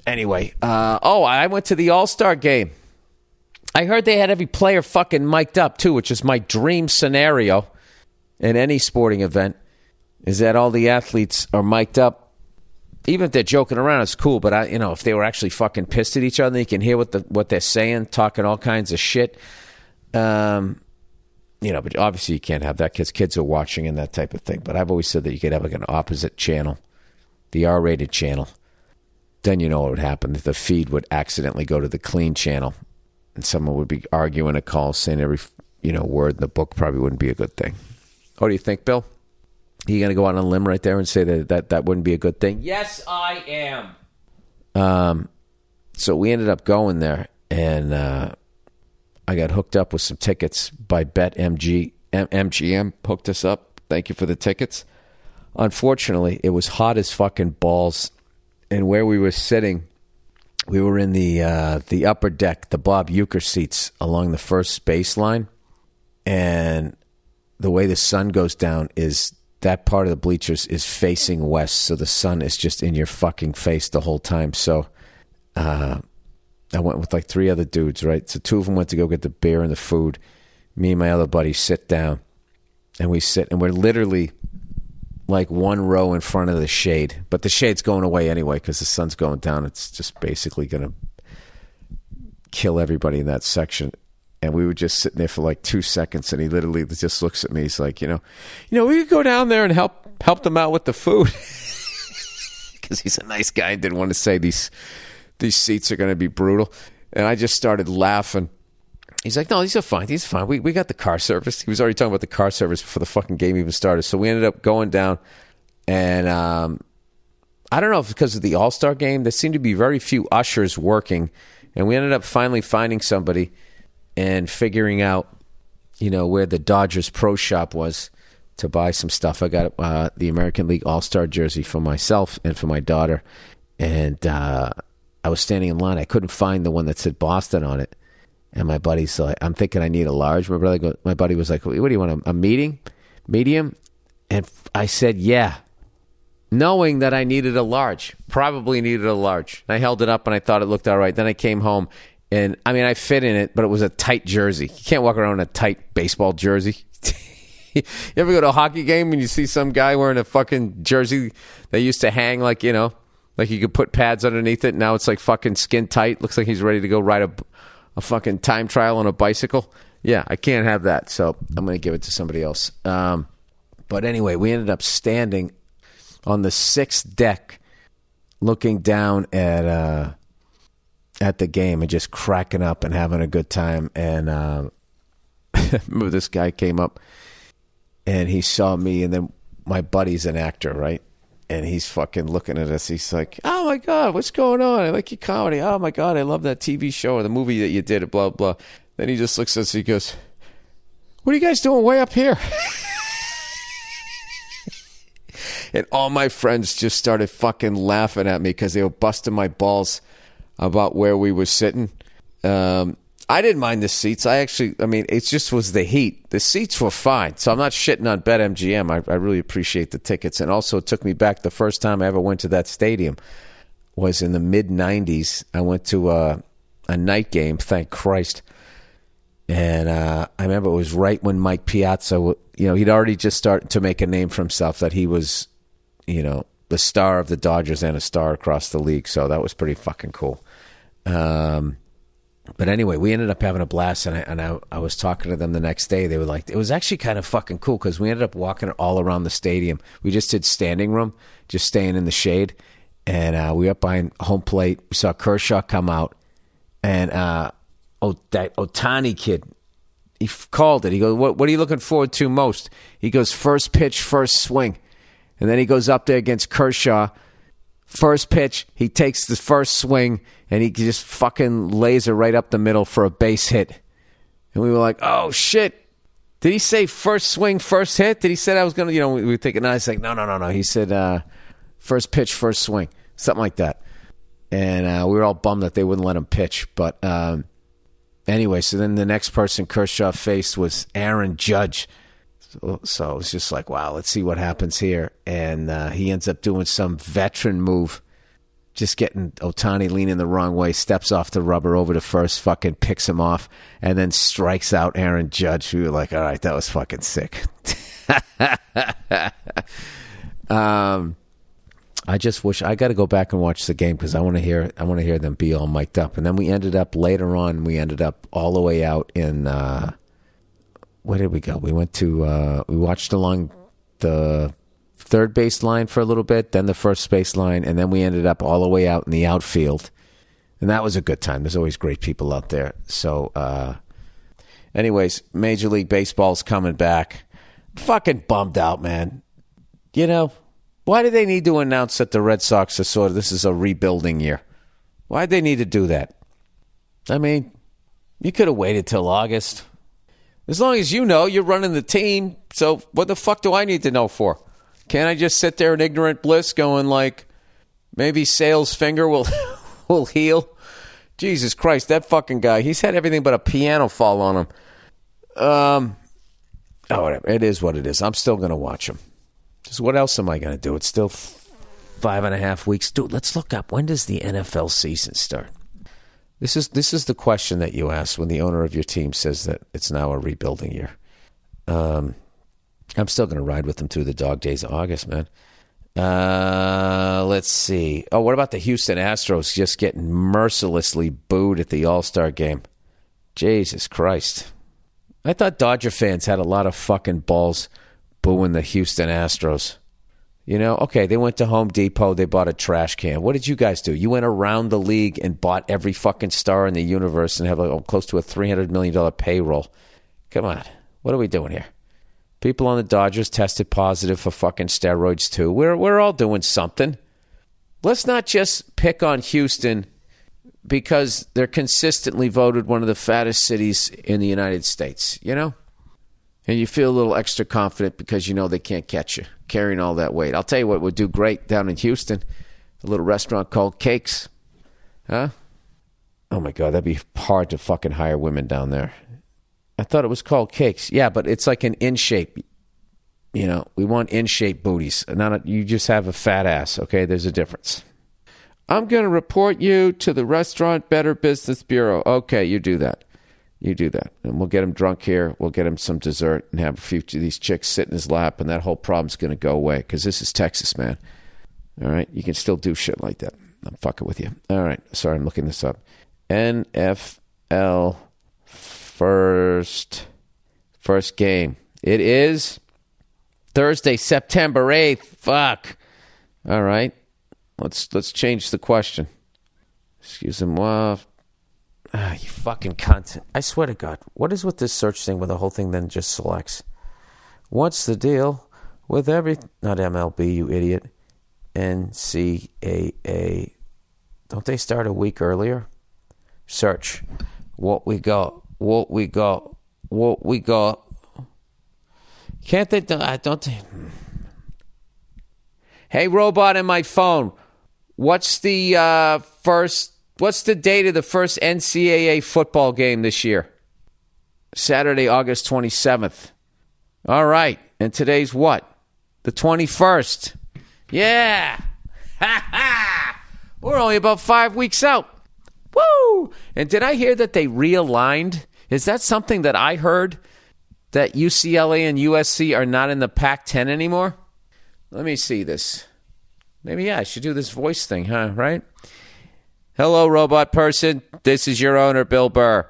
Anyway, I went to the All-Star game. I heard they had every player fucking mic'd up, too, which is my dream scenario in any sporting event, is that all the athletes are mic'd up. Even if they're joking around, it's cool, but if they were actually fucking pissed at each other, you can hear what they're saying, talking all kinds of shit. But obviously you can't have that because kids are watching and that type of thing. But I've always said that you could have like an opposite channel, the R-rated channel. Then you know what would happen. The feed would accidentally go to the clean channel, and someone would be arguing a call, saying every word in the book. Probably wouldn't be a good thing. What do you think, Bill? Are you going to go out on a limb right there and say that wouldn't be a good thing? Yes, I am. So we ended up going there, and I got hooked up with some tickets by MGM hooked us up. Thank you for the tickets. Unfortunately, it was hot as fucking balls, and where we were sitting, we were in the upper deck, the Bob Uecker seats along the first baseline, and the way the sun goes down is that part of the bleachers is facing west, so the sun is just in your fucking face the whole time. So I went with like 3 other dudes, right? So 2 of them went to go get the beer and the food. Me and my other buddy sit down, and we sit, and we're literally like 1 row in front of the shade. But the shade's going away anyway because the sun's going down. It's just basically going to kill everybody in that section. And we were just sitting there for like 2 seconds, and he literally just looks at me. He's like, we could go down there and help them out with the food. Because he's a nice guy and didn't want to say these seats are going to be brutal. And I just started laughing. He's like, no, these are fine. These are fine. We got the car service. He was already talking about the car service before the fucking game even started. So we ended up going down, and I don't know if because of the All-Star game, there seemed to be very few ushers working. And we ended up finally finding somebody and figuring out, where the Dodgers Pro Shop was to buy some stuff. I got the American League All-Star jersey for myself and for my daughter. And I was standing in line. I couldn't find the one that said Boston on it. And my buddy's like, I'm thinking I need a large. My buddy was like, what do you want, a medium? And I said, yeah, knowing that I needed a large, probably needed a large. I held it up and I thought it looked all right. Then I came home. And, I fit in it, but it was a tight jersey. You can't walk around in a tight baseball jersey. You ever go to a hockey game and you see some guy wearing a fucking jersey that used to hang like you could put pads underneath it. Now it's like fucking skin tight. Looks like he's ready to go ride a fucking time trial on a bicycle. Yeah, I can't have that. So I'm going to give it to somebody else. But anyway, we ended up standing on the 6th deck looking down at the game and just cracking up and having a good time. And remember, this guy came up and he saw me, and then my buddy's an actor, right? And he's fucking looking at us. He's like, oh my God, what's going on? I like your comedy. Oh my God, I love that TV show or the movie that you did, blah, blah. Then he just looks at us, he goes, what are you guys doing way up here? And all my friends just started fucking laughing at me because they were busting my balls about where we were sitting. I didn't mind the seats. It just was the heat. The seats were fine. So I'm not shitting on BetMGM. I really appreciate the tickets. And also it took me back, the first time I ever went to that stadium was in the mid-'90s. I went to a night game, thank Christ. And I remember it was right when Mike Piazza, he'd already just started to make a name for himself, that he was, the star of the Dodgers and a star across the league. So that was pretty fucking cool. But anyway, we ended up having a blast, and I was talking to them the next day. They were like, it was actually kind of fucking cool because we ended up walking all around the stadium. We just did standing room, just staying in the shade. And we were up behind home plate. We saw Kershaw come out, and that Ohtani kid, he called it. He goes, what are you looking forward to most? He goes, first pitch, first swing. And then he goes up there against Kershaw. First pitch, he takes the first swing, and he just fucking lays it right up the middle for a base hit. And we were like, oh, shit. Did he say first swing, first hit? Did he say I was going to, we were thinking, no, it's like, no. He said first pitch, first swing, something like that. And we were all bummed that they wouldn't let him pitch. But anyway, so then the next person Kershaw faced was Aaron Judge. So it was just like, wow, let's see what happens here. And he ends up doing some veteran move just getting Ohtani leaning the wrong way, steps off the rubber over to first, fucking picks him off, and then strikes out Aaron Judge. We were like, all right, that was fucking sick. I just wish I got to go back and watch the game because I want to hear them be all mic'd up. And then we ended up later on. We ended up all the way out in where did we go? We went to we watched along the third base line for a little bit, then the first base line, and then we ended up all the way out in the outfield. And that was a good time. There's always great people out there. So, anyways, Major League Baseball's coming back. Fucking bummed out, man. You know, why do they need to announce that the Red Sox are this is a rebuilding year? Why'd they need to do that? I mean, you could have waited till August. As long as you know you're running the team, so what the fuck do I need to know for? Can't I just sit there in ignorant bliss going like, maybe Sale's finger will will heal? Jesus Christ, that fucking guy, he's had everything but a piano fall on him. Oh, whatever. It is what it is. I'm still going to watch him. Just what else am I going to do? It's still 5.5 weeks. Dude, let's look up. When does the NFL season start? This is the question that you ask when the owner of your team says that it's now a rebuilding year. I'm still going to ride with them through the dog days of August, man. Let's see. Oh, what about the Houston Astros just getting mercilessly booed at the All-Star game? Jesus Christ. I thought Dodger fans had a lot of fucking balls booing the Houston Astros. You know, okay, they went to Home Depot, they bought a trash can. What did you guys do? You went around the league and bought every fucking star in the universe and have close to a $300 million payroll. Come on. What are we doing here? People on the Dodgers tested positive for fucking steroids too. We're all doing something. Let's not just pick on Houston because they're consistently voted one of the fattest cities in the United States, you know? And you feel a little extra confident because you know they can't catch you carrying all that weight. I'll tell you what would do great down in Houston, a little restaurant called Cakes. Huh? Oh, my God, that'd be hard to fucking hire women down there. I thought it was called Cakes. Yeah, but it's like an in-shape. You know, we want in-shape booties. You just have a fat ass, okay? There's a difference. I'm going to report you to the Restaurant Better Business Bureau. Okay, you do that. You do that. And we'll get him drunk here. We'll get him some dessert and have a few of these chicks sit in his lap, and that whole problem's going to go away because this is Texas, man. All right? You can still do shit like that. I'm fucking with you. All right. Sorry, I'm looking this up. NFL first game. It is Thursday, September 8th. Fuck. All right. Let's change the question. Excuse me. You fucking cunt. I swear to God. What is with this search thing where the whole thing then just selects? What's the deal with not MLB, you idiot. NCAA. Don't they start a week earlier? Search. What we got. Can't they? I don't think. Hey, robot in my phone. What's the What's the date of the first NCAA football game this year? Saturday, August 27th. All right. And today's what? The 21st. Yeah. Ha ha. We're only about 5 weeks out. Woo! And did I hear that they realigned? Is that something that I heard? That UCLA and USC are not in the Pac-10 anymore? Let me see this. Maybe, I should do this voice thing, huh? Right? Hello, robot person. This is your owner, Bill Burr.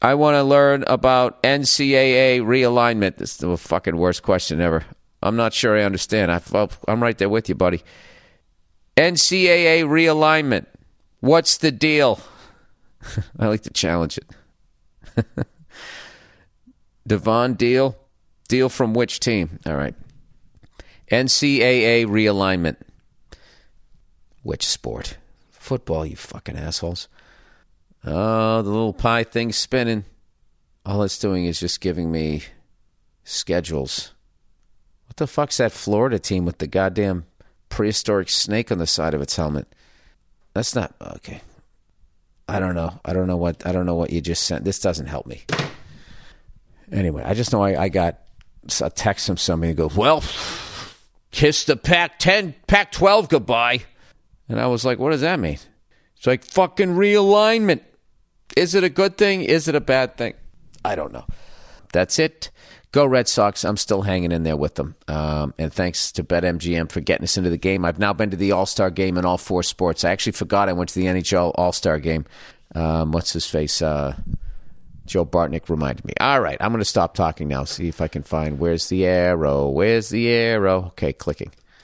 I want to learn about NCAA realignment. This is the fucking worst question ever. I'm not sure I understand. I'm right there with you, buddy. NCAA realignment. What's the deal? I like to challenge it. Devon, deal? Deal from which team? All right. NCAA realignment. Which sport? Football, you fucking assholes. Oh, the little pie thing's spinning. All it's doing is just giving me schedules. What the fuck's that Florida team with the goddamn prehistoric snake on the side of its helmet? That's not okay. I don't know what you just sent. This doesn't help me. Anyway, I just know I got a text from somebody who goes, well, kiss the Pac-10, Pac-12 goodbye. And I was like, what does that mean? It's like fucking realignment. Is it a good thing? Is it a bad thing? I don't know. That's it. Go Red Sox. I'm still hanging in there with them. And thanks to BetMGM for getting us into the game. I've now been to the All-Star game in all 4 sports. I actually forgot I went to the NHL All-Star game. What's his face? Joe Bartnick reminded me. All right, I'm going to stop talking now. See if I can find where's the arrow. Okay, clicking.